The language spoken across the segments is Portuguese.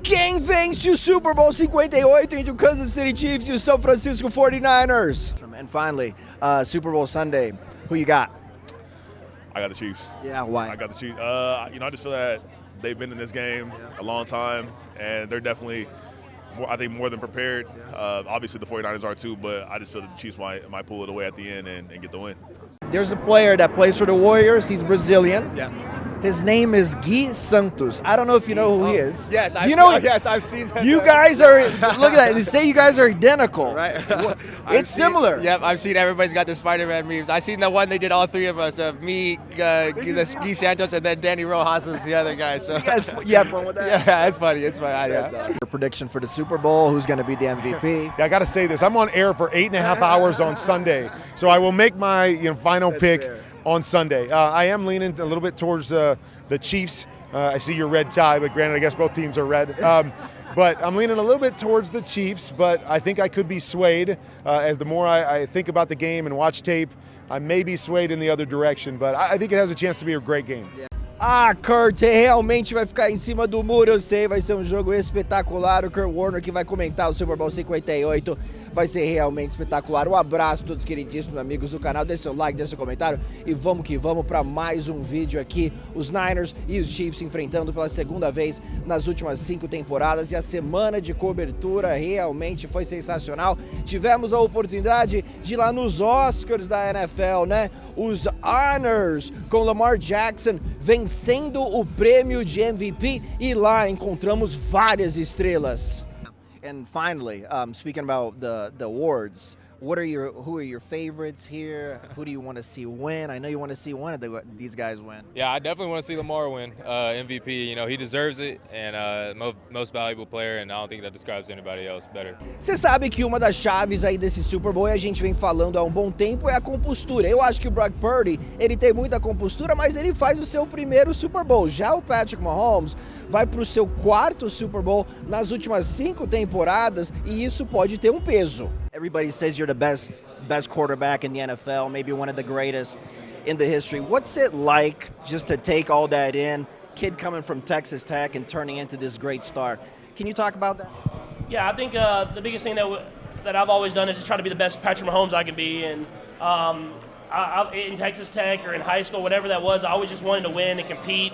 Quem vence o Super Bowl 58 entre o Kansas City Chiefs e o San Francisco 49ers? And finally, Super Bowl Sunday, who you got? I got the Chiefs. Yeah, why? I got the Chiefs. I just feel that they've been in this game a long time, and they're definitely, more than prepared. Obviously, the 49ers are too, but I just feel that the Chiefs might pull it away at the end and get the win. There's a player that plays for the Warriors. He's Brazilian. Yeah. His name is Gui Santos. I don't know if you know who he is. Yes, Yes, I've seen that. You guys are, look at that. They say you guys are identical. Right. It's similar. Yep, I've seen everybody's got the Spider-Man memes. I seen the one they did, all three of us. Me, Gui Santos, and then Danny Rojas was the other guy. So You guys, you have fun with that? yeah, it's funny. It's funny. Yeah. Your prediction for the Super Bowl, who's going to be the MVP? Yeah, I got to say this. I'm on air for 8.5 hours on Sunday, so I will make my final pick fair. on Sunday. I am leaning a little bit towards the Chiefs. I see your red tie, but granted, I guess both teams are red. But I'm leaning a little bit towards the Chiefs, but I think I could be swayed. As the more I think about the game and watch tape, I may be swayed in the other direction, but I think it has a chance to be a great game. Kurt, você realmente vai ficar em cima do muro, eu sei, vai ser um jogo espetacular. O Kurt Warner que vai comentar o Super Bowl 58 vai ser realmente espetacular. Um abraço a todos os queridíssimos amigos do canal, deixe seu like, deixe seu comentário e vamos que vamos para mais um vídeo aqui. Os Niners e os Chiefs se enfrentando pela segunda vez nas últimas 5 temporadas e a semana de cobertura realmente foi sensacional. Tivemos a oportunidade de ir lá nos Oscars da NFL, né? Os Honors com Lamar Jackson vencendo o prêmio de MVP e lá encontramos várias estrelas. And finally, speaking about the awards, who are your favorites here? Who do you want to see win? I know you want to see one of these guys win. Yeah, I definitely want to see Lamar win MVP. You know, he deserves it, and most valuable player, and I don't think that describes anybody else better. Você sabe que uma das chaves aí desse Super Bowl, e a gente vem falando há um bom tempo, é a compostura. Eu acho que o Brock Purdy, ele tem muita compostura, mas ele faz o seu primeiro Super Bowl. Já o Patrick Mahomes vai para o seu quarto Super Bowl nas últimas 5 temporadas e isso pode ter um peso. Everybody says you're the best quarterback in the NFL, maybe one of the greatest in the history. What's it like just to take all that in, kid coming from Texas Tech and turning into this great star? Can you talk about that? Yeah, I think the biggest thing that I've always done is to try to be the best Patrick Mahomes I can be, and in Texas Tech or in high school, whatever that was, I always just wanted to win and compete.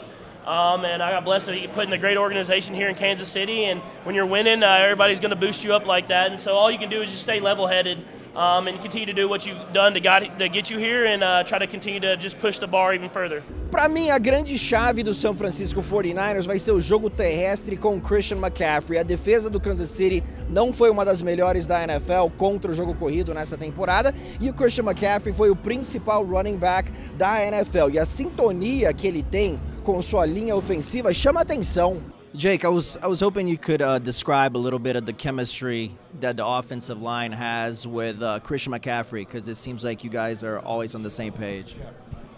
And I got blessed to be put in a great organization here in Kansas City. And when you're winning, everybody's going to boost you up like that. And so all you can do is just stay level-headed and continue to do what you've done to get you here and try to continue to just push the bar even further. Para mim, a grande chave do San Francisco 49ers vai ser o jogo terrestre com o Christian McCaffrey. A defesa do Kansas City não foi uma das melhores da NFL contra o jogo corrido nessa temporada e o Christian McCaffrey foi o principal running back da NFL. E a sintonia que ele tem com sua linha ofensiva chama atenção. Jake, I was hoping you could describe a little bit of the chemistry that the offensive line has with Christian McCaffrey, because it seems like you guys are always on the same page.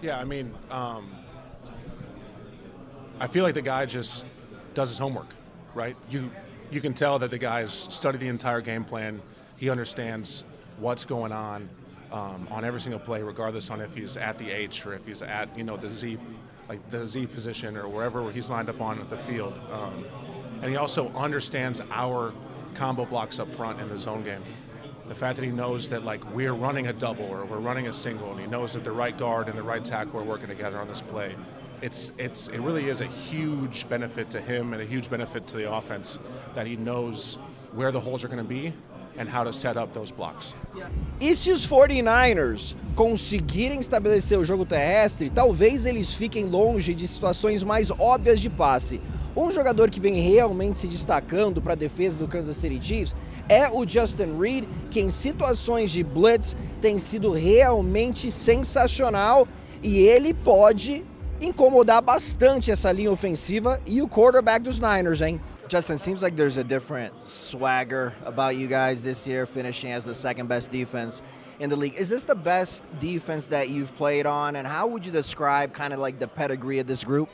Yeah, I mean, I feel like the guy just does his homework, right? You can tell that the guy's studied the entire game plan. He understands what's going on every single play, regardless on if he's at the H or if he's at the Z position or wherever he's lined up on the field. And he also understands our combo blocks up front in the zone game. The fact that he knows that we're running a double or we're running a single, and he knows that the right guard and the right tackle are working together on this play. It really is a huge benefit to him and a huge benefit to the offense that he knows where the holes are going to be and how to set up those blocks. E se os 49ers conseguirem estabelecer o jogo terrestre, talvez eles fiquem longe de situações mais óbvias de passe. Um jogador que vem realmente se destacando para a defesa do Kansas City Chiefs é o Justin Reed, que em situações de blitz tem sido realmente sensacional e ele pode incomodar bastante essa linha ofensiva e o quarterback dos Niners, hein? Justin, seems like there's a different swagger about you guys this year, finishing as the second best defense in the league. Is this the best defense that you've played on, and how would you describe kind of like the pedigree of this group?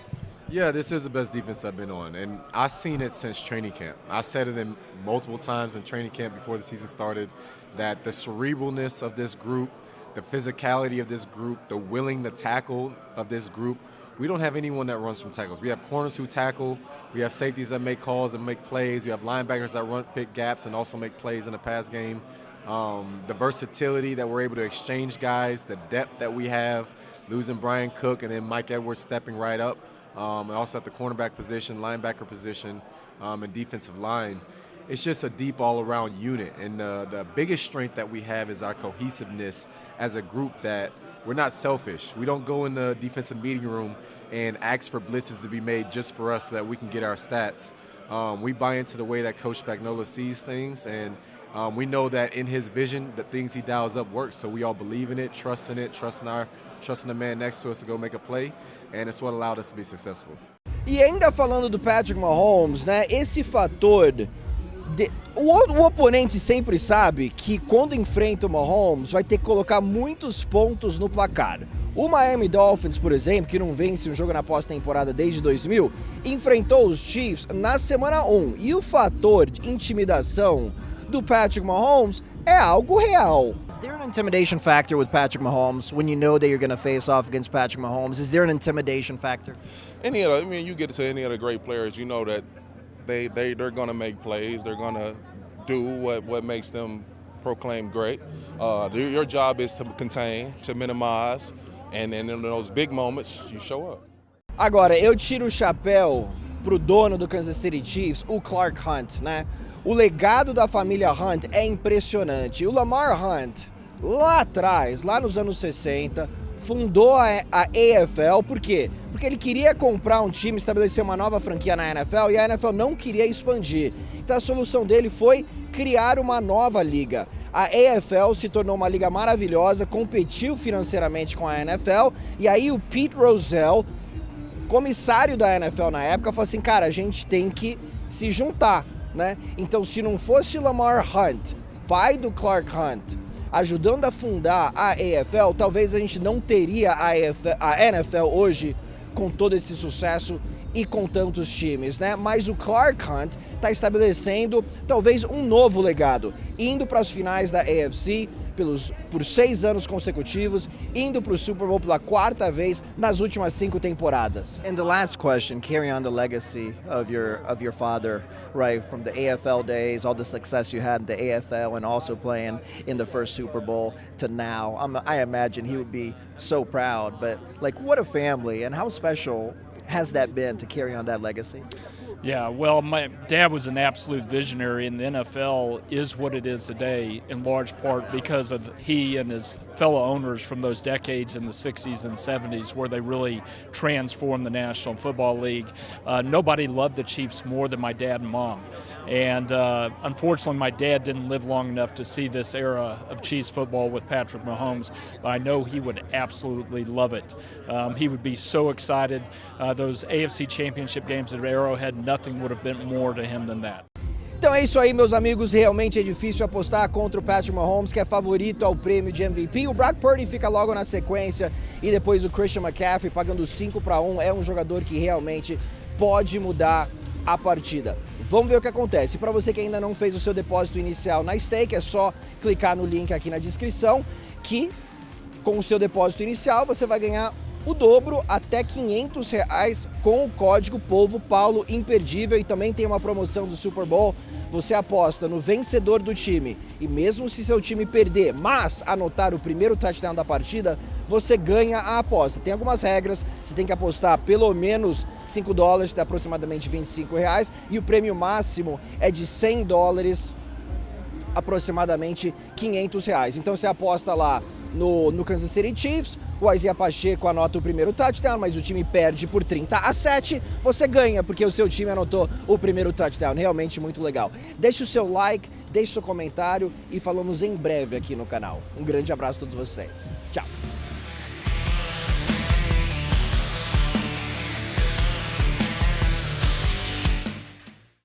Yeah, this is the best defense I've been on, and I've seen it since training camp. I said it in multiple times in training camp before the season started, that the cerebralness of this group, the physicality of this group, the willing to tackle of this group we don't have anyone that runs from tackles. We have corners who tackle. We have safeties that make calls and make plays. We have linebackers that pick gaps and also make plays in the pass game. The versatility that we're able to exchange guys, the depth that we have, losing Brian Cook and then Mike Edwards stepping right up, and also at the cornerback position, linebacker position, and defensive line. It's just a deep all-around unit, and the biggest strength that we have is our cohesiveness as a group, that we're not selfish. We don't go in the defensive meeting room and ask for blitzes to be made just for us so that we can get our stats. We buy into the way that Coach Spagnuolo sees things, and we know that in his vision, the things he dials up work, so we all believe in it, trusting the man next to us to go make a play, and it's what allowed us to be successful. E ainda falando do Patrick Mahomes, né, esse fator... O oponente sempre sabe que quando enfrenta o Mahomes vai ter que colocar muitos pontos no placar. O Miami Dolphins, por exemplo, que não vence um jogo na pós-temporada desde 2000, enfrentou os Chiefs na semana 1. E o fator de intimidação do Patrick Mahomes é algo real. Is there an intimidation factor with Patrick Mahomes when you know that you're going to face off against Patrick Mahomes? Is there an intimidation factor? You get to any of the great players, you know that they're going to make plays. They're going to do what makes them proclaim great. Your job is to contain, to minimize, and in those big moments, you show up. Agora, eu tiro o chapéu pro dono do Kansas City Chiefs, o Clark Hunt, né? O legado da família Hunt é impressionante. O Lamar Hunt, lá atrás, lá nos anos 60, fundou a AFL, por quê? Porque ele queria comprar um time, estabelecer uma nova franquia na NFL, e a NFL não queria expandir. Então a solução dele foi criar uma nova liga. A AFL se tornou uma liga maravilhosa, competiu financeiramente com a NFL, e aí o Pete Rozelle, comissário da NFL na época, falou assim, cara, a gente tem que se juntar, né? Então se não fosse Lamar Hunt, pai do Clark Hunt, ajudando a fundar a AFL, talvez a gente não teria a NFL hoje com todo esse sucesso e com tantos times, né? Mas o Clark Hunt está estabelecendo talvez um novo legado, indo para as finais da AFC por 6 anos consecutivos, indo para o Super Bowl pela 4ª vez nas últimas 5 temporadas. And the last question, carry on the legacy of your father, right, from the AFL days, all the success you had in the AFL and also playing in the first Super Bowl to now. I imagine he would be so proud, but like what a family, and how special has that been to carry on that legacy? Yeah, well, my dad was an absolute visionary, and the NFL is what it is today in large part because of he and his fellow owners from those decades in the 60s and 70s where they really transformed the National Football League. Nobody loved the Chiefs more than my dad and mom. And unfortunately, my dad didn't live long enough to see this era of Chiefs football with Patrick Mahomes, but I know he would absolutely love it. He would be so excited. Those AFC Championship games at Arrowhead, nothing would have meant more to him than that. Então é isso aí, meus amigos, realmente é difícil apostar contra o Patrick Mahomes, que é favorito ao prêmio de MVP. O Brock Purdy fica logo na sequência e depois o Christian McCaffrey pagando 5-1. É um jogador que realmente pode mudar a partida. Vamos ver o que acontece. Para você que ainda não fez o seu depósito inicial na Stake, é só clicar no link aqui na descrição, que com o seu depósito inicial você vai ganhar o dobro, até R$500 com o código Povo Paulo Imperdível. E também tem uma promoção do Super Bowl. Você aposta no vencedor do time e mesmo se seu time perder, mas anotar o primeiro touchdown da partida, você ganha a aposta. Tem algumas regras, você tem que apostar pelo menos $5, dá aproximadamente R$25, e o prêmio máximo é de $100, aproximadamente R$500. Então você aposta lá no Kansas City Chiefs, o Isaiah Pacheco anota o primeiro touchdown, mas o time perde por 30-7, você ganha porque o seu time anotou o primeiro touchdown. Realmente muito legal. Deixe o seu like, deixe o seu comentário e falamos em breve aqui no canal. Um grande abraço a todos vocês. Tchau!